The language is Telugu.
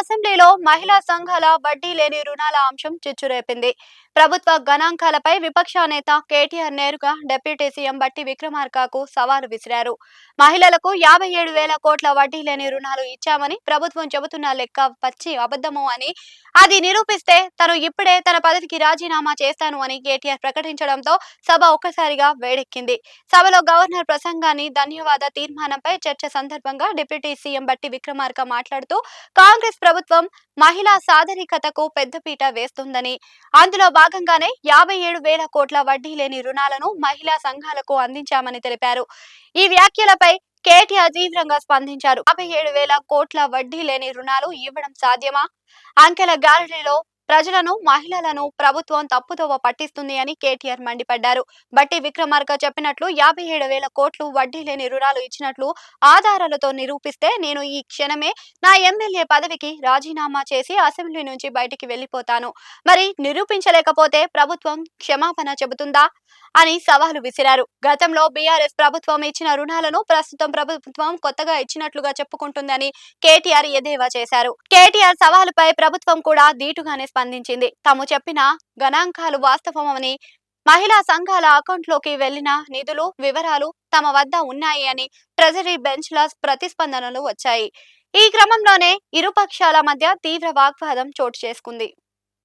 అసెంబ్లీలో మహిళా సంఘాల వడ్డీ లేని రుణాల అంశం చిచ్చురేపింది. ప్రభుత్వ గణాంకాలపై విపక్ష నేత కేటీఆర్ నేరుగా డిప్యూటీ సీఎం బట్టి విక్రమార్కకు సవాలు విసిరారు. మహిళలకు 57,000 కోట్ల వడ్డీ లేని రుణాలు ఇచ్చామని ప్రభుత్వం చెబుతున్న లెక్క పచ్చి అబద్ధము అని, అది నిరూపిస్తే తను ఇప్పుడే తన పదవికి రాజీనామా చేస్తాను అని కేటీఆర్ ప్రకటించడంతో సభ ఒక్కసారిగా వేడెక్కింది. సభలో గవర్నర్ ప్రసంగాన్ని ధన్యవాద తీర్మానంపై చర్చ సందర్భంగా డిప్యూటీ సీఎం బట్టి విక్రమార్క మాట్లాడుతూ కాంగ్రెస్ ప్రభుత్వం మహిళా సాధికారతకు పెద్దపీట వేస్తుందని, అందులో భాగంగానే 57,000 కోట్ల వడ్డీ లేని రుణాలను మహిళా సంఘాలకు అందించామని తెలిపారు. ఈ వ్యాఖ్యలపై కేటీఆర్ తీవ్రంగా స్పందించారు. 57,000 కోట్ల వడ్డీ లేని రుణాలు ఇవ్వడం సాధ్యమా? అంకెల గారడీలో ప్రజలను, మహిళలను ప్రభుత్వం తప్పుదోవ పట్టిస్తుంది అని కేటీఆర్ మండిపడ్డారు. బట్టి విక్రమార్క చెప్పినట్లు 57,000 కోట్లు వడ్డీ లేని రుణాలు ఇచ్చినట్లు ఆధారాలతో నిరూపిస్తే నేను ఈ క్షణమే నా ఎమ్మెల్యే పదవికి రాజీనామా చేసి అసెంబ్లీ నుంచి బయటికి వెళ్లిపోతాను. మరి నిరూపించలేకపోతే ప్రభుత్వం క్షమాపణ చెబుతుందా అని సవాలు విసిరారు. గతంలో బీఆర్ఎస్ ప్రభుత్వం ఇచ్చిన రుణాలను ప్రస్తుతం ప్రభుత్వం కొత్తగా ఇచ్చినట్లుగా చెప్పుకుంటుందని కేటీఆర్ ఎద్దేవా చేశారు. కేటీఆర్ సవాలుపై ప్రభుత్వం కూడా ధీటుగానే స్పందించింది. తాము చెప్పిన గణాంకాలు వాస్తవమని, మహిళా సంఘాల అకౌంట్లోకి వెళ్లిన నిధులు వివరాలు తమ వద్ద ఉన్నాయి అని ట్రెజరీ బెంచ్ల ప్రతిస్పందనలు వచ్చాయి. ఈ క్రమంలోనే ఇరుపక్షాల మధ్య తీవ్ర వాగ్వాదం చోటు చేసుకుంది.